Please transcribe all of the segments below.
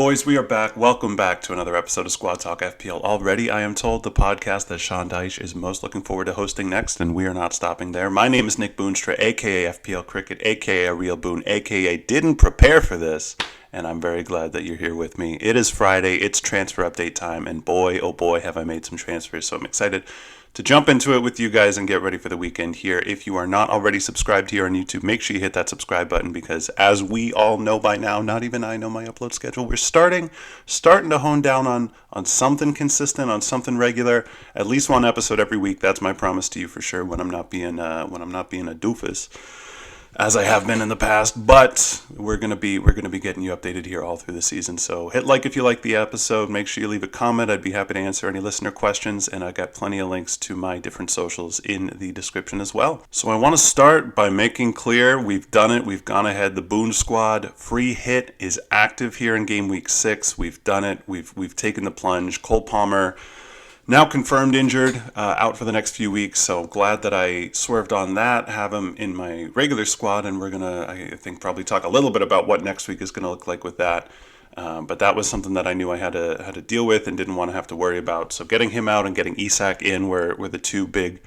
Boys, we are back. Welcome back to another episode of Squad Talk FPL. Already, I am told, the podcast that Sean Dyche is most looking forward to hosting next, and we are not stopping there. My name is Nick Boonstra, a.k.a. FPL Cricket, a.k.a. A Real Boon, a.k.a. Didn't prepare for this, and I'm very glad that you're here with me. It is Friday, it's transfer update time, and boy, oh boy, have I made some transfers, so I'm excited to jump into it with you guys and get ready for the weekend here. If you are not already subscribed here on YouTube, make sure you hit that subscribe button because as we all know by now, not even I know my upload schedule, we're starting to hone down on something consistent, on something regular, at least one episode every week. That's my promise to you for sure when I'm not being a doofus, as I have been in the past, but we're gonna be getting you updated here all through the season. So hit like if you like the episode. Make sure you leave a comment. I'd be happy to answer any listener questions, and I got plenty of links to my different socials in the description as well. So I want to start by making clear we've done it. We've gone ahead. The Boon Squad Free Hit is active here in game week 6. We've done it. We've taken the plunge. Cole Palmer, now confirmed injured, out for the next few weeks, so glad that I swerved on that, have him in my regular squad, and we're going to, I think, probably talk a little bit about what next week is going to look like with that. But that was something that I knew I had to deal with and didn't want to have to worry about. So getting him out and getting Isak in were the two big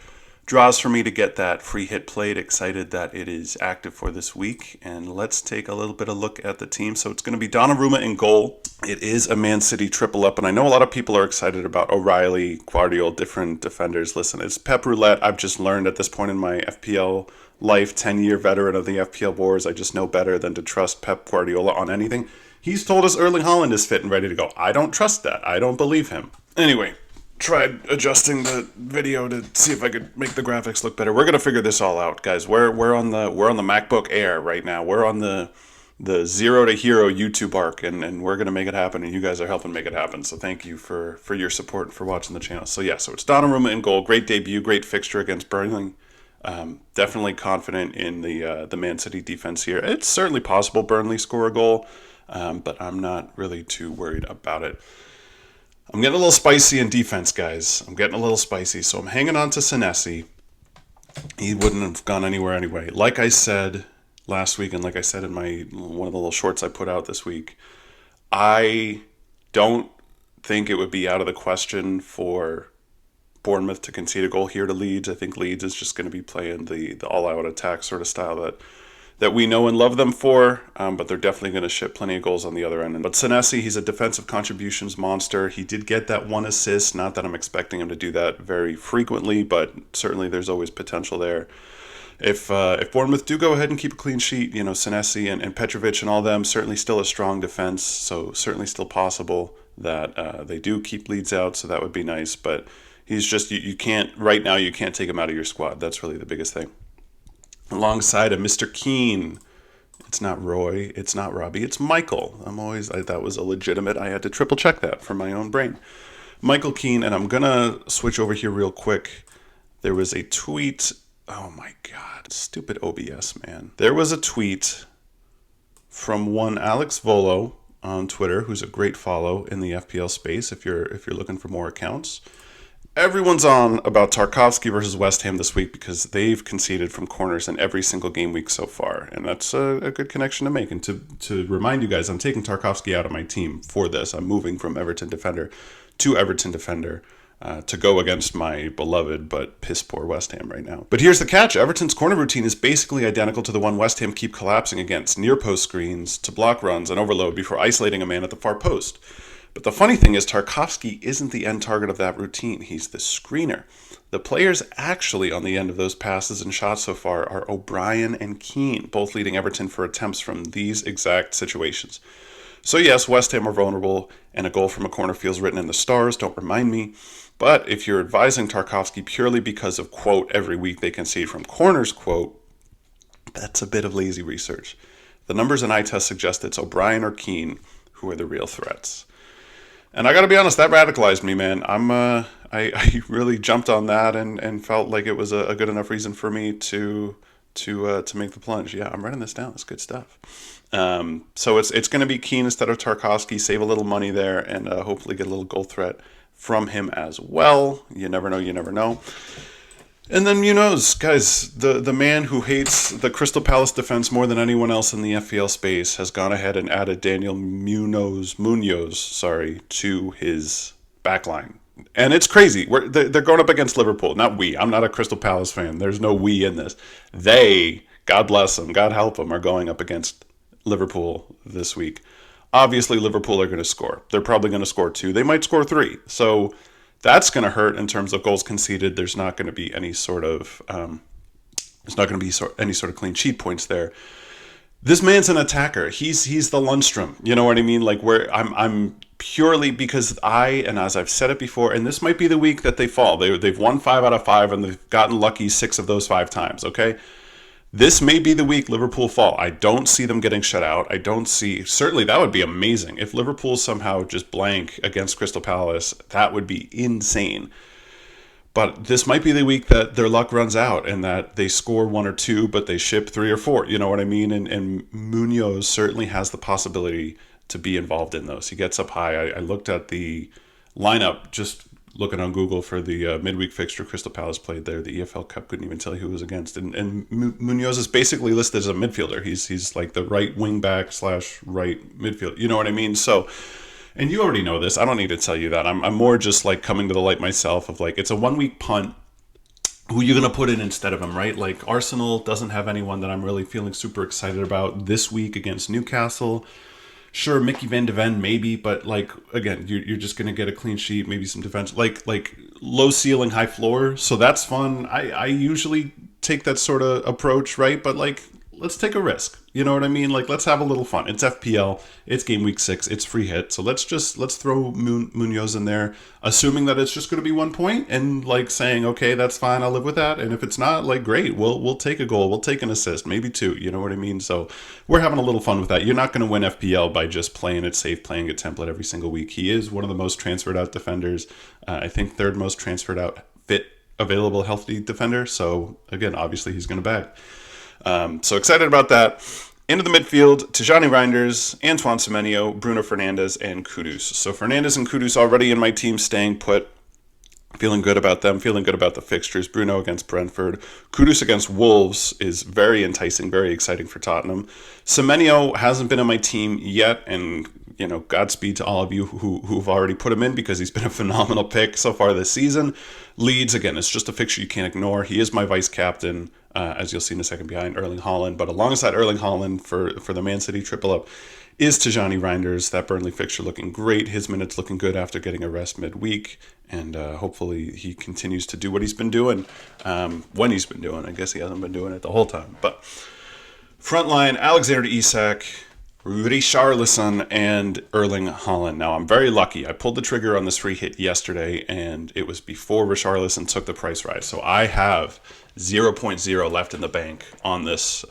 draws for me to get that free hit played. Excited that it is active for this week. And let's take a little bit of a look at the team. So it's going to be Donnarumma in goal. It is a Man City triple up, and I know a lot of people are excited about O'Reilly, Guardiola, different defenders. Listen, it's Pep Roulette. I've just learned at this point in my FPL life, 10-year veteran of the FPL wars, I just know better than to trust Pep Guardiola on anything. He's told us Erling Haaland is fit and ready to go. I don't trust that. I don't believe him. Anyway, tried adjusting the video to see if I could make the graphics look better. We're gonna figure this all out, guys. We're on the MacBook Air right now. We're on the Zero to Hero YouTube arc, and we're gonna make it happen, and you guys are helping make it happen. So thank you for your support and for watching the channel. So yeah, so it's Donnarumma in goal. Great debut, great fixture against Burnley. Definitely confident in the Man City defense here. It's certainly possible Burnley score a goal, but I'm not really too worried about it. I'm getting a little spicy in defense, guys. I'm getting a little spicy, so I'm hanging on to Senesi. He wouldn't have gone anywhere anyway. Like I said last week, and like I said in one of the little shorts I put out this week, I don't think it would be out of the question for Bournemouth to concede a goal here to Leeds. I think Leeds is just going to be playing the all-out attack sort of style that we know and love them for, but they're definitely going to ship plenty of goals on the other end. But Senesi, he's a defensive contributions monster. He did get that one assist. Not that I'm expecting him to do that very frequently, but certainly there's always potential there. If Bournemouth do go ahead and keep a clean sheet, you know, Senesi and Petrovic and all them, certainly still a strong defense, so certainly still possible that they do keep Leeds out, so that would be nice. But he's just, you can't, right now, you can't take him out of your squad. That's really the biggest thing. Alongside of Mr. Keane, it's not Roy, it's not Robbie, it's Michael. That was a legitimate, I had to triple check that for my own brain. Michael Keane, and I'm going to switch over here real quick. There was a tweet, oh my God, stupid OBS, man. There was a tweet from one Alex Volo on Twitter, who's a great follow in the FPL space if you're looking for more accounts. Everyone's on about Tarkowski versus West Ham this week because they've conceded from corners in every single game week so far. And that's a good connection to make. And to remind you guys, I'm taking Tarkowski out of my team for this. I'm moving from Everton defender to Everton defender to go against my beloved but piss-poor West Ham right now. But here's the catch. Everton's corner routine is basically identical to the one West Ham keep collapsing against. Near post screens to block runs and overload before isolating a man at the far post. But the funny thing is Tarkowski isn't the end target of that routine. He's the screener. The players actually on the end of those passes and shots so far are O'Brien and Keane, both leading Everton for attempts from these exact situations. So yes, West Ham are vulnerable, and a goal from a corner feels written in the stars, don't remind me. But if you're advising Tarkowski purely because of, quote, every week they concede from corners, quote, that's a bit of lazy research. The numbers and eye test suggest it's O'Brien or Keane who are the real threats. And I got to be honest, that radicalized me, man. I really jumped on that and felt like it was a good enough reason for me to make the plunge. Yeah, I'm writing this down. It's good stuff. So it's going to be Keane instead of Tarkowski. Save a little money there and hopefully get a little goal threat from him as well. You never know. You never know. And then Munoz, guys, the man who hates the Crystal Palace defense more than anyone else in the FPL space has gone ahead and added Daniel Munoz, sorry, to his backline. And it's crazy. They're going up against Liverpool. Not we. I'm not a Crystal Palace fan. There's no we in this. They, God bless them, God help them, are going up against Liverpool this week. Obviously, Liverpool are going to score. They're probably going to score two. They might score three. So that's going to hurt in terms of goals conceded. There's not going to be any sort of any sort of clean sheet points there. This man's an attacker. He's the Lundstrom. You know what I mean? Like where I'm purely because and as I've said it before, and this might be the week that they fall. They've won 5 out of 5 and they've gotten lucky 6 of those 5 times. Okay. This may be the week Liverpool fall. I don't see them getting shut out. I don't see, certainly that would be amazing. If Liverpool somehow just blank against Crystal Palace, that would be insane. But this might be the week that their luck runs out and that they score 1 or 2, but they ship 3 or 4. You know what I mean? And Munoz certainly has the possibility to be involved in those. He gets up high. I looked at the lineup just looking on Google for the midweek fixture Crystal Palace played there. The EFL Cup, couldn't even tell you who was against. And Munoz is basically listed as a midfielder. He's like the right wing back / right midfield. You know what I mean? So, and you already know this. I don't need to tell you that. I'm more just like coming to the light myself of like, it's a 1 week punt. Who you going to put in instead of him, right? Like Arsenal doesn't have anyone that I'm really feeling super excited about this week against Newcastle. Sure, Mickey Van de Ven maybe, but like again, you're just gonna get a clean sheet, maybe some defense, like low ceiling, high floor. So that's fun. I usually take that sort of approach, right? But like, let's take a risk. You know what I mean? Like, let's have a little fun. It's FPL. It's game week 6. It's free hit. So let's throw Munoz in there, assuming that it's just going to be 1 point, and like saying, okay, that's fine. I'll live with that. And if it's not, like, great, we'll take a goal. We'll take an assist, maybe 2. You know what I mean? So we're having a little fun with that. You're not going to win FPL by just playing it safe, playing it template every single week. He is one of the most transferred out defenders. I think 3rd most transferred out fit, available, healthy defender. So again, obviously he's going to bag. So excited about that. Into the midfield, Tijani Reinders, Antoine Semenyo, Bruno Fernandes, and Kudus. So Fernandes and Kudus already in my team, staying put. Feeling good about them, feeling good about the fixtures. Bruno against Brentford. Kudus against Wolves is very enticing, very exciting for Tottenham. Semenyo hasn't been on my team yet, and you know, Godspeed to all of you who've already put him in because he's been a phenomenal pick so far this season. Leeds, again, it's just a fixture you can't ignore. He is my vice captain, as you'll see in a second, behind Erling Haaland. But alongside Erling Haaland for the Man City triple up is Tijani Reinders. That Burnley fixture looking great. His minutes looking good after getting a rest midweek. And hopefully he continues to do what he's been doing when he's been doing. I guess he hasn't been doing it the whole time. But frontline, Alexander Isak, Richarlison, and Erling Haaland. Now, I'm very lucky. I pulled the trigger on this free hit yesterday, and it was before Richarlison took the price rise. So I have 0.0 left in the bank on this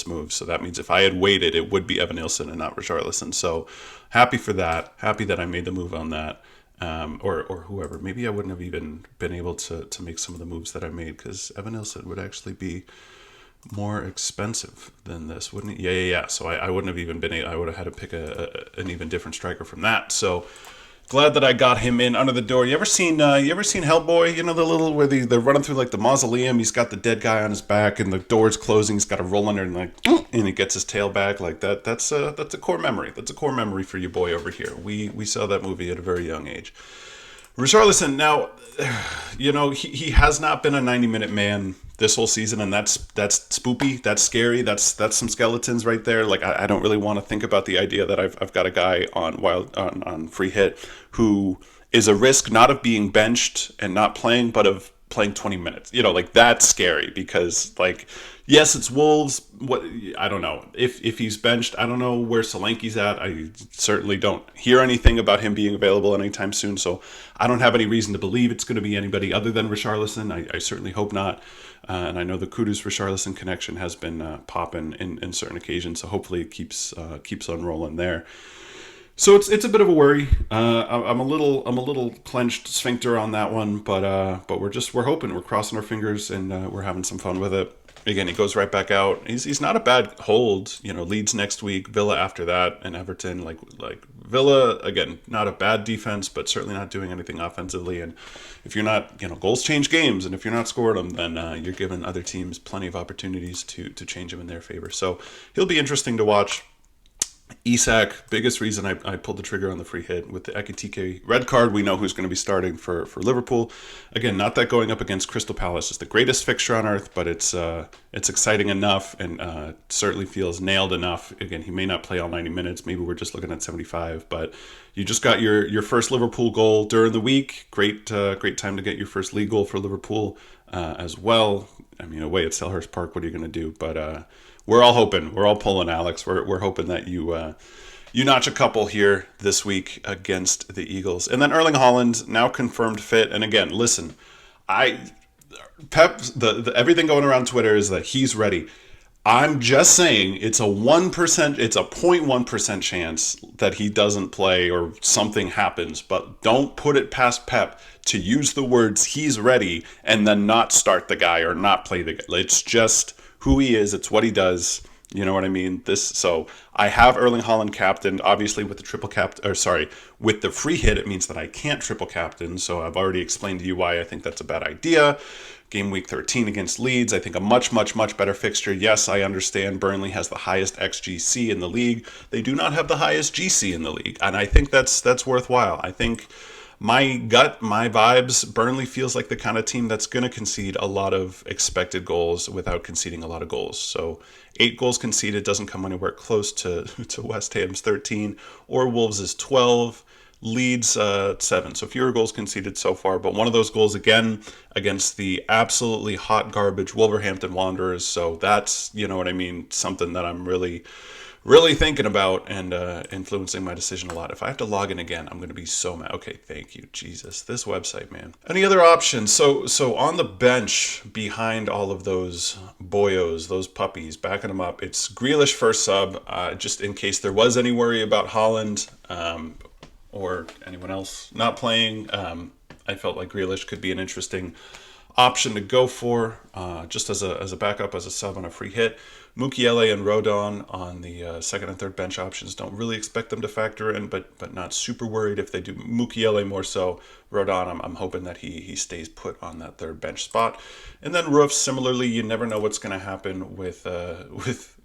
move. So that means if I had waited, it would be Evan Nilsson and not Richarlison. So happy for that. Happy that I made the move on that. Or whoever. Maybe I wouldn't have even been able to make some of the moves that I made because Evan Nilsson would actually be more expensive than this, wouldn't it? Yeah. So I wouldn't have even been able, I would have had to pick an even different striker from that. So glad that I got him in under the door. You ever seen Hellboy? You know, the little where they're running through like the mausoleum. He's got the dead guy on his back and the door's closing. He's got to roll under and like, and he gets his tail back like that. That's a core memory. That's a core memory for you boy over here. We saw that movie at a very young age. Richarlison, now, you know, he has not been a 90-minute man this whole season, and that's spoopy, that's scary, that's some skeletons right there. Like, I don't really want to think about the idea that I've got a guy on free hit who is a risk not of being benched and not playing, but of playing 20 minutes. You know, like, that's scary because, like, yes, it's Wolves. What, I don't know. If he's benched, I don't know where Solanke's at. I certainly don't hear anything about him being available anytime soon, so I don't have any reason to believe it's going to be anybody other than Richarlison. I certainly hope not. And I know the Kudus-Richarlison connection has been popping in certain occasions, so hopefully it keeps on rolling there. So it's a bit of a worry. I'm a little clenched sphincter on that one, but we're hoping, we're crossing our fingers, and we're having some fun with it. again, he goes right back out. He's not a bad hold. Leeds next week, Villa after that, and Everton. Like Villa again, not a bad defense, but certainly not doing anything offensively. And if you're not, goals change games, and if you're not scoring them, then you're giving other teams plenty of opportunities to change them in their favor. So he'll be interesting to watch. Isak, biggest reason I pulled the trigger on the free hit with the Ekitike red card. We know who's going to be starting for Liverpool. Again, not that going up against Crystal Palace is the greatest fixture on earth, but it's exciting enough and certainly feels nailed enough. Again, he may not play all 90 minutes. Maybe we're just looking at 75, but you just got your first Liverpool goal during the week. Great time to get your first league goal for Liverpool as well. I mean, away at Selhurst Park, what are you going to do? But we're all hoping. We're all pulling, Alex. We're hoping that you notch a couple here this week against the Eagles. And then Erling Haaland, now confirmed fit. And again, listen, the everything going around Twitter is that he's ready. I'm just saying it's a 1%, it's a 0.1% chance that he doesn't play or something happens, but don't put it past Pep to use the words he's ready and then not start the guy or not play the guy. It's just who he is. It's what he does. You know what I mean? So I have Erling Haaland captained. Obviously, with the with the free hit, it means that I can't triple captain. So I've already explained to you why I think that's a bad idea. Game week 13 against Leeds, I think a much, much, much better fixture. Yes, I understand Burnley has the highest XGC in the league. They do not have the highest GC in the league, and I think that's worthwhile. I think my gut, my vibes, Burnley feels like the kind of team that's going to concede a lot of expected goals without conceding a lot of goals. So 8 goals conceded doesn't come anywhere close to West Ham's 13 or Wolves' 12. Leeds 7. So fewer goals conceded so far, but one of those goals again against the absolutely hot garbage Wolverhampton Wanderers. So that's, you know what I mean, something that I'm really thinking about and influencing my decision a lot. If I have to log in again, I'm going to be so mad. Okay, thank you, Jesus. This website, man. Any other options? So on the bench behind all of those boyos, those puppies, backing them up, it's Grealish first sub, just in case there was any worry about Haaland or anyone else not playing. I felt like Grealish could be an interesting option to go for, just as a backup, as a sub on a free hit. Mukiele and Rodon on the second and third bench options. Don't really expect them to factor in, but not super worried if they do. Mukiele more so. Rodon, I'm hoping that he stays put on that third bench spot. And then Roof, similarly, you never know what's going to happen with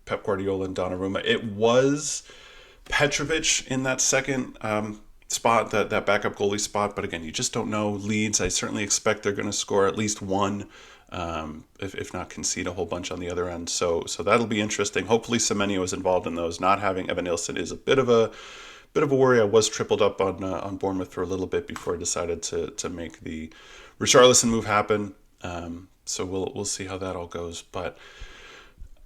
Pep Guardiola and Donnarumma. It was Petrovic in that second spot, that backup goalie spot, but again, you just don't know. Leeds, I certainly expect they're going to score at least one, if not concede a whole bunch on the other end. So that'll be interesting. Hopefully Semenyo is involved in those. Not having Evan Nilsson is a bit of a worry. I was tripled up on Bournemouth for a little bit before I decided to make the Richarlison move happen. So we'll see how that all goes. But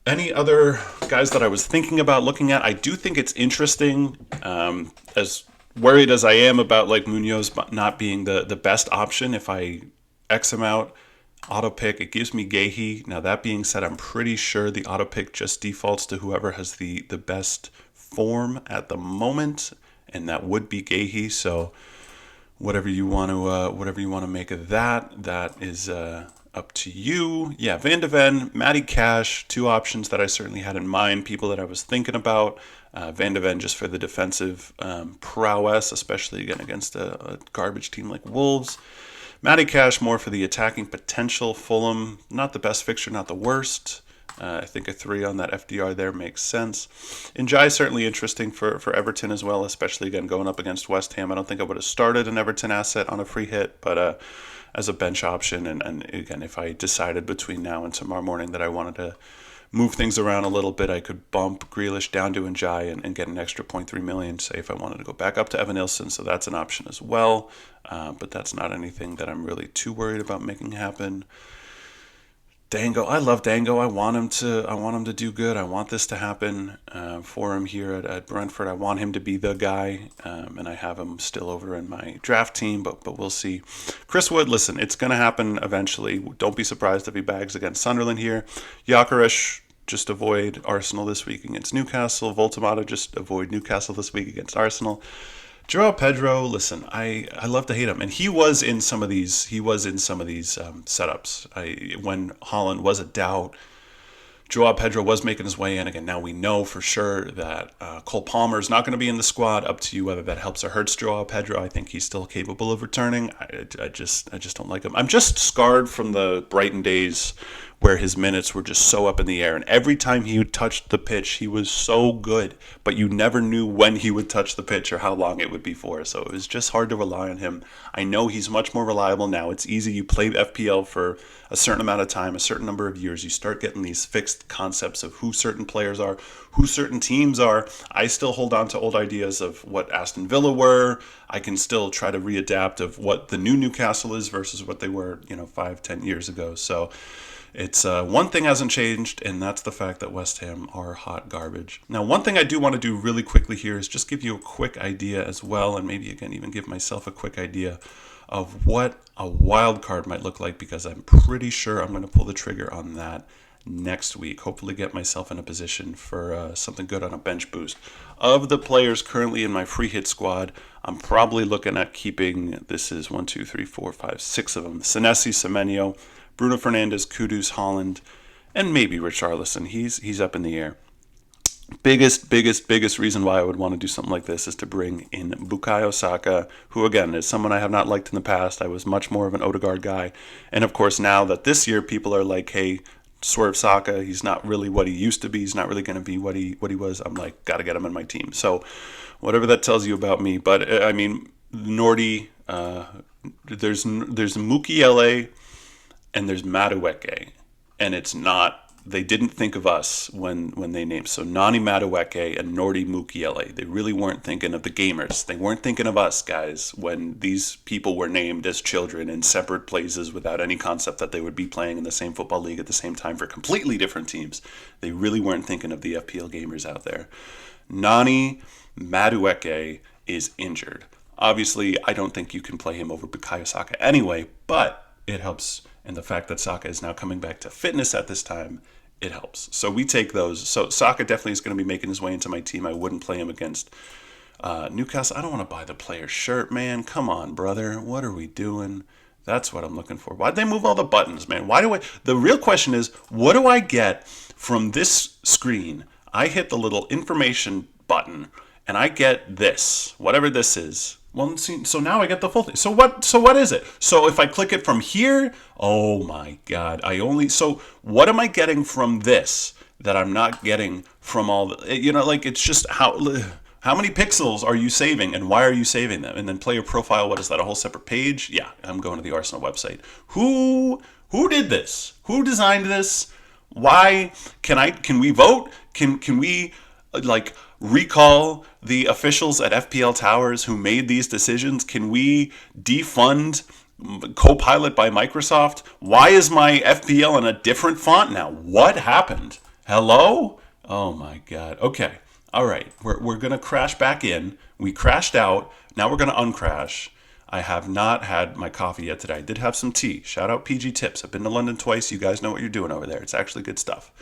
any other guys that I was thinking about looking at, I do think it's interesting, as worried as I am about like Munoz not being the best option. If I X him out, auto pick, it gives me Gahey. Now that being said, I'm pretty sure the auto pick just defaults to whoever has the best form at the moment, and that would be Gahey. So whatever you want to make of that is up to you. Yeah, Van de Ven, Matty Cash, 2 options that I certainly had in mind, people that I was thinking about. Van de Ven just for the defensive prowess, especially again against a garbage team like Wolves. Matty Cash more for the attacking potential. Fulham, not the best fixture, not the worst. I think a 3 on that FDR there makes sense. Njai certainly interesting for Everton as well, especially again going up against West Ham. I don't think I would have started an Everton asset on a free hit, but as a bench option. And again, if I decided between now and tomorrow morning that I wanted to move things around a little bit, I could bump Grealish down to Njai and get an extra 0.3 million, say if I wanted to go back up to Evan Nilsson. So that's an option as well. But that's not anything that I'm really too worried about making happen. Dango, I love Dango. I want him to do good. I want this to happen for him here at Brentford. I want him to be the guy, and I have him still over in my draft team, but we'll see. Chris Wood, listen, it's going to happen eventually. Don't be surprised if he bags against Sunderland here. Gyökeres, just avoid Arsenal this week against Newcastle. Voltemata, just avoid Newcastle this week against Arsenal. Joao Pedro, listen, I love to hate him, and he was in some of these setups. When Haaland was a doubt, Joao Pedro was making his way in. Again, now we know for sure that Cole Palmer is not going to be in the squad. Up to you whether that helps or hurts Joao Pedro. I think he's still capable of returning. I just don't like him. I'm just scarred from the Brighton days where his minutes were just so up in the air. And every time he touched the pitch, he was so good. But you never knew when he would touch the pitch or how long it would be for. So it was just hard to rely on him. I know he's much more reliable now. It's easy. You play FPL for a certain amount of time, a certain number of years. You start getting these fixed concepts of who certain players are, who certain teams are. I still hold on to old ideas of what Aston Villa were. I can still try to readapt of what the new Newcastle is versus what they were, 5-10 years ago. So it's one thing hasn't changed, and that's the fact that West Ham are hot garbage. Now, one thing I do want to do really quickly here is just give you a quick idea as well, and maybe again even give myself a quick idea of what a wild card might look like, because I'm pretty sure I'm going to pull the trigger on that next week. Hopefully get myself in a position for something good on a bench boost. Of the players currently in my free hit squad, I'm probably looking at keeping, this is 1, 2, 3, 4, 5, 6 of them. Senesi, Semenyo, Bruno Fernandes, Kudus, Holland, and maybe Richarlison. He's up in the air. Biggest reason why I would want to do something like this is to bring in Bukayo Saka, who again is someone I have not liked in the past. I was much more of an Odegaard guy. And of course now that this year people are like, hey, swerve Saka, he's not really what he used to be. He's not really going to be what he was. I'm like, got to get him in my team. So whatever that tells you about me. But I mean, Nordy, there's Mukiele, and there's Madueke, and it's not, they didn't think of us when they named. So Nani Madueke and Nordi Mukiele, they really weren't thinking of the gamers. They weren't thinking of us, guys, when these people were named as children in separate places without any concept that they would be playing in the same football league at the same time for completely different teams. They really weren't thinking of the FPL gamers out there. Nani Madueke is injured. Obviously, I don't think you can play him over Bukayo Saka anyway, but it helps. And the fact that Saka is now coming back to fitness at this time, it helps. So we take those. So Saka definitely is going to be making his way into my team. I wouldn't play him against Newcastle. I don't want to buy the player's shirt, man. Come on, brother. What are we doing? That's what I'm looking for. Why'd they move all the buttons, man? The real question is, what do I get from this screen? I hit the little information button, and I get this, whatever this is. Well, see, so now I get the full thing. So what is it? So if I click it from here, oh my God, so what am I getting from this that I'm not getting from all the, it's just how many pixels are you saving and why are you saving them? And then player profile, what is that, a whole separate page? Yeah, I'm going to the Arsenal website. Who did this? Who designed this? Why? Can we vote? Can we recall the officials at FPL Towers who made these decisions? Can we defund Copilot by Microsoft? Why is my FPL in a different font now? What happened? Hello? Oh my God. Okay. All right. We're going to crash back in. We crashed out. Now we're going to uncrash. I have not had my coffee yet today. I did have some tea. Shout out PG Tips. I've been to London twice. You guys know what you're doing over there. It's actually good stuff.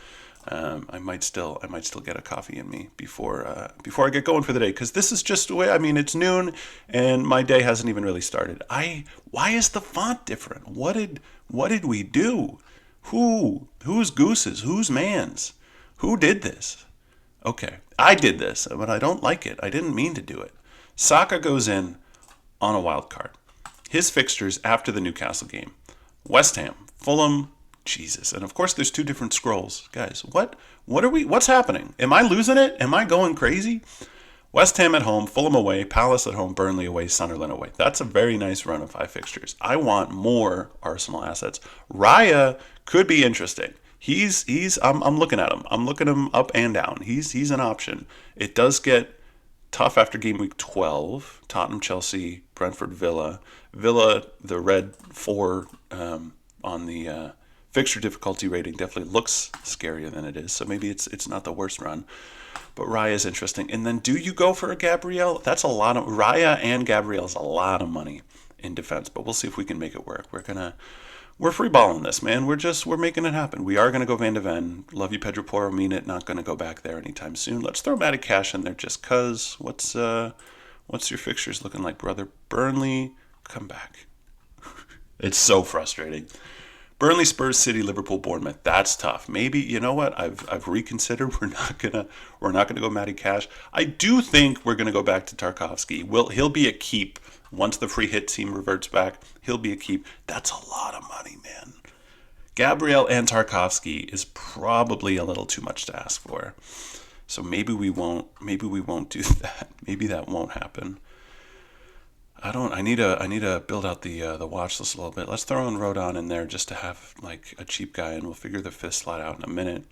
I might still get a coffee in me before I get going for the day, because this is just the way. I mean, it's noon and my day hasn't even really started. Why is the font different? What did we do? Whose gooses? Whose mans? Who did this? Okay, I did this, but I don't like it. I didn't mean to do it. Saka goes in on a wild card. His fixtures after the Newcastle game: West Ham, Fulham. Jesus. And of course there's two different scrolls. Guys, what's happening? Am I losing it? Am I going crazy? West Ham at home, Fulham away, Palace at home, Burnley away, Sunderland away. That's a very nice run of 5 fixtures. I want more Arsenal assets. Raya could be interesting. I'm looking at him. I'm looking him up and down. He's an option. It does get tough after game week 12. Tottenham, Chelsea, Brentford, Villa. Villa, the red 4 on the fixture difficulty rating definitely looks scarier than it is, so maybe it's not the worst run. But Raya is interesting. And then do you go for a Gabriel? That's a lot of Raya, and Gabriel is a lot of money in defense, but we'll see if we can make it work. We're free balling this, man. We're making it happen. We are gonna go Van de Ven. Love you, Pedro Porro. Mean it. Not gonna go back there anytime soon. Let's throw Matty Cash in there just cause. What's your fixtures looking like, brother? Burnley, come back. It's so frustrating. Burnley, Spurs, City, Liverpool, Bournemouth. That's tough. Maybe, you know what? I've reconsidered. We're not gonna go Matty Cash. I do think we're gonna go back to Tarkovsky. He'll be a keep once the free hit team reverts back. He'll be a keep. That's a lot of money, man. Gabriel and Tarkovsky is probably a little too much to ask for. So maybe we won't. Maybe we won't do that. Maybe that won't happen. I need to build out the watch list a little bit. Let's throw in Rodon in there just to have like a cheap guy, and we'll figure the fifth slot out in a minute.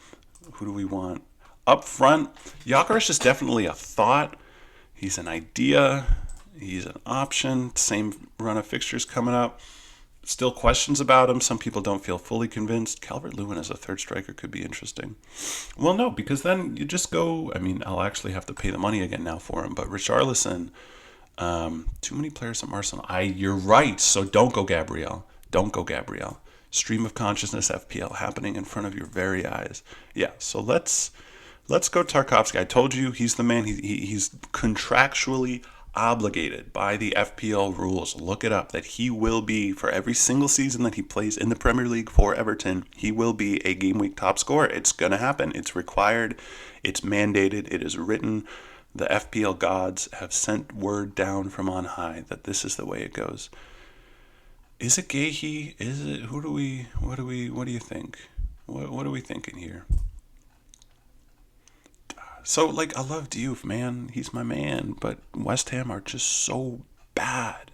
Who do we want up front? Gyökeres is definitely a thought. He's an idea. He's an option. Same run of fixtures coming up. Still questions about him. Some people don't feel fully convinced. Calvert-Lewin as a third striker could be interesting. Well, no, because then you just go. I mean, I'll actually have to pay the money again now for him. But Richarlison. Too many players from Arsenal. You're right. So don't go Gabriel. Don't go Gabriel. Stream of consciousness FPL happening in front of your very eyes. Yeah. So let's go Tarkovsky. I told you he's the man. He's contractually obligated by the FPL rules. Look it up. That he will be for every single season that he plays in the Premier League for Everton. He will be a game week top scorer. It's gonna happen. It's required. It's mandated. It is written. The FPL gods have sent word down from on high that this is the way it goes. Is it Gahey? Is it? What do you think? What are we thinking here? So, like, I love Diouf, man. He's my man. But West Ham are just so bad.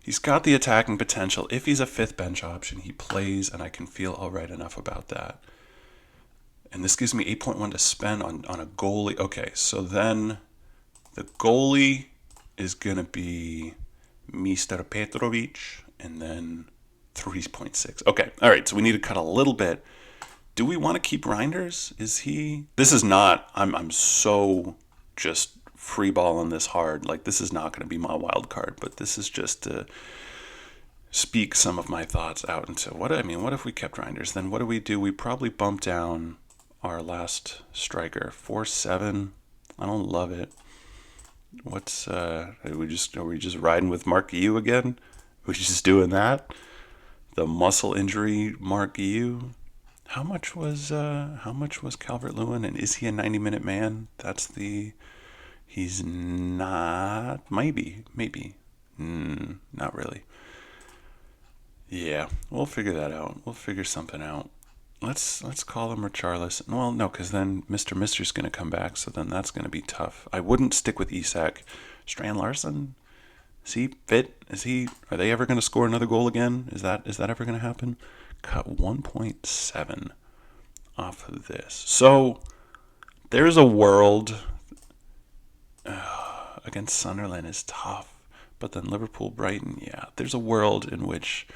He's got the attacking potential. If he's a fifth bench option, he plays, and I can feel all right enough about that. And this gives me 8.1 to spend on a goalie. Okay, so then the goalie is going to be Mr. Petrovic, and then 3.6. Okay, all right, so we need to cut a little bit. Do we want to keep Reinders? Is he... This is not... I'm so just free balling this hard. Like, this is not going to be my wild card, but this is just to speak some of my thoughts out into... What if we kept Reinders? Then what do? We probably bump down... our last striker, 4-7. I don't love it. What's are we just riding with Mark Guiu again? Are we just doing that? The muscle injury Mark Guiu. How much was Calvert-Lewin, and is he a 90-minute man? He's not. Maybe. Not really. Yeah, we'll figure that out. We'll figure something out. Let's call him Richarlison. Well, no, because then Mr. Mister's going to come back, so then that's going to be tough. I wouldn't stick with Isak. Strand Larson, is he fit? Are they ever going to score another goal again? Is that ever going to happen? Cut 1.7 off of this. So there's a world against Sunderland is tough, but then Liverpool, Brighton, yeah. There's a world in which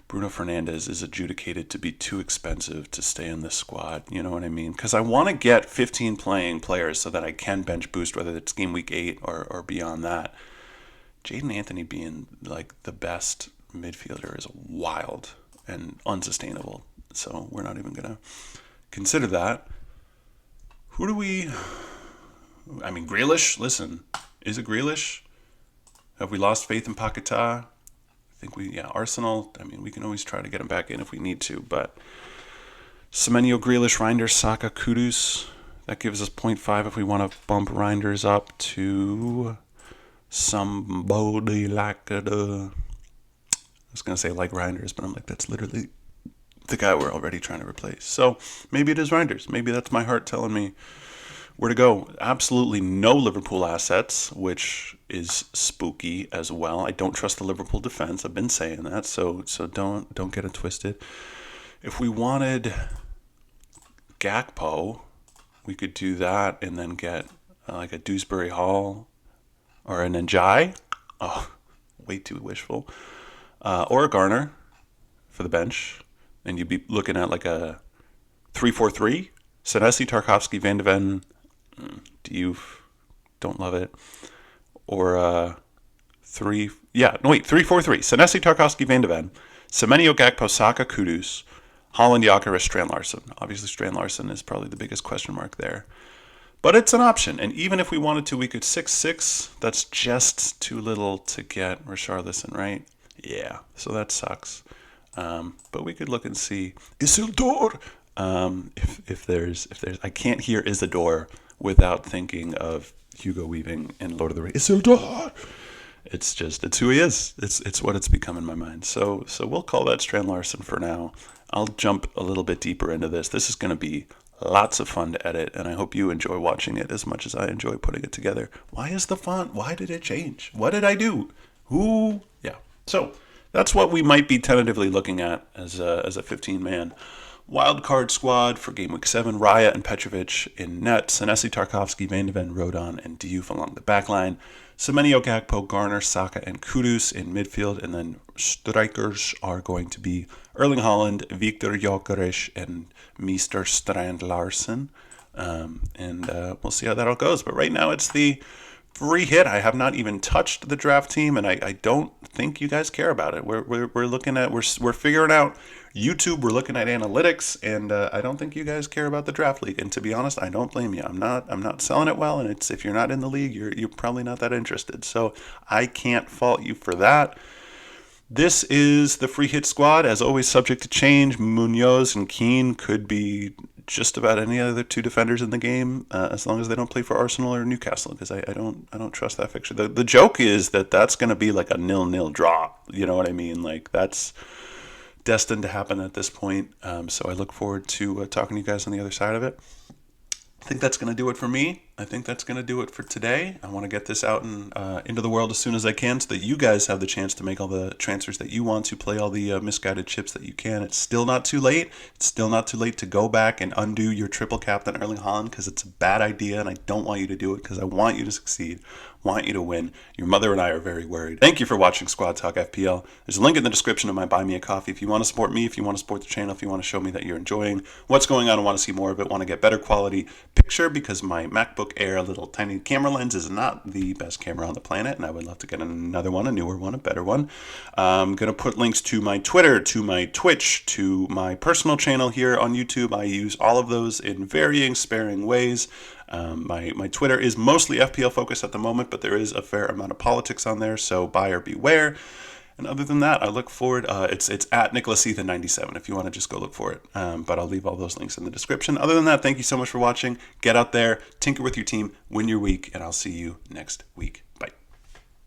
Bruno Fernandes is adjudicated to be too expensive to stay in this squad. You know what I mean? Because I want to get 15 playing players so that I can bench boost, whether it's game week 8 or beyond that. Jaden Anthony being like the best midfielder is wild and unsustainable. So we're not even going to consider that. Who do we... I mean, Grealish? Listen, is it Grealish? Have we lost faith in Paquetá? Arsenal, I mean, we can always try to get him back in if we need to, but Semenyo, Grealish, Reinders, Saka, Kudus, that gives us 0.5 if we want to bump Reinders up to somebody like I was going to say like Reinders, but I'm like, that's literally the guy we're already trying to replace. So maybe it is Reinders. Maybe that's my heart telling me where to go. Absolutely no Liverpool assets, which is spooky as well. I don't trust the Liverpool defense. I've been saying that, so don't get it twisted. If we wanted Gakpo, we could do that and then get like a Dewsbury Hall or an Njai. Oh, way too wishful. Or a Garner for the bench, and you'd be looking at like a 3-4-3. Senesi, Tarkovsky, Van de Ven, Diouf, don't love it. Or 3-4-3. Senesi, Tarkovsky, Van de Ven, Semenyo, Gakpo, Saka, Kudus, Holland, Gyökeres, Strand Larson. Obviously, Strand Larson is probably the biggest question mark there. But it's an option. And even if we wanted to, we could 6-6. That's just too little to get Richarlison, right? Yeah, so that sucks. But we could look and see Isildur. If there's I can't hear Isidore without thinking of Hugo Weaving in Lord of the Rings. Isildur. It's who he is. It's what it's become in my mind. So we'll call that Strand Larson for now. I'll jump a little bit deeper into this. This is going to be lots of fun to edit, and I hope you enjoy watching it as much as I enjoy putting it together. Why is the font? Why did it change? What did I do? Who? Yeah. So that's what we might be tentatively looking at as a 15-man wildcard squad for Game Week 7. Raya and Petrovic in net. Senesi, Tarkovsky, Van de Ven, Rodon, and Diouf along the backline. Semenyo, Gakpo, Garner, Saka, and Kudus in midfield. And then strikers are going to be Erling Haaland, Victor Gyökeres, and Mr. Strand Larsen. We'll see how that all goes. But right now it's the free hit. I have not even touched the draft team, and I don't think you guys care about it. We're looking at we're figuring out YouTube. We're looking at analytics, and I don't think you guys care about the draft league. And to be honest, I don't blame you. I'm not selling it well, and it's if you're not in the league, you're probably not that interested. So I can't fault you for that. This is the free hit squad, as always, subject to change. Munoz and Keane could be just about any other two defenders in the game, as long as they don't play for Arsenal or Newcastle, because I don't trust that fixture. The joke is that's going to be like a 0-0 draw. You know what I mean? Like that's destined to happen at this point. So I look forward to talking to you guys on the other side of it. I think that's going to do it for me. I think that's going to do it for today. I want to get this out and into the world as soon as I can so that you guys have the chance to make all the transfers that you want to, play all the misguided chips that you can. It's still not too late. It's still not too late to go back and undo your triple captain Erling Haaland, because it's a bad idea and I don't want you to do it, because I want you to succeed. Want you to win. Your mother and I are very worried. Thank you for watching Squad Talk FPL. There's a link in the description of my Buy Me a Coffee if you want to support me, if you want to support the channel, if you want to show me that you're enjoying what's going on and want to see more of it, want to get better quality picture, because my MacBook Air little tiny camera lens is not the best camera on the planet, and I would love to get another one, a newer one, a better one. I'm going to put links to my Twitter, to my Twitch, to my personal channel here on YouTube. I use all of those in varying, sparing ways. My Twitter is mostly FPL focused at the moment, but there is a fair amount of politics on there, so buyer beware. And other than that, I look forward. It's at Nicholas Ethan 97 if you want to just go look for it. But I'll leave all those links in the description. Other than that, thank you so much for watching. Get out there, tinker with your team, win your week, and I'll see you next week.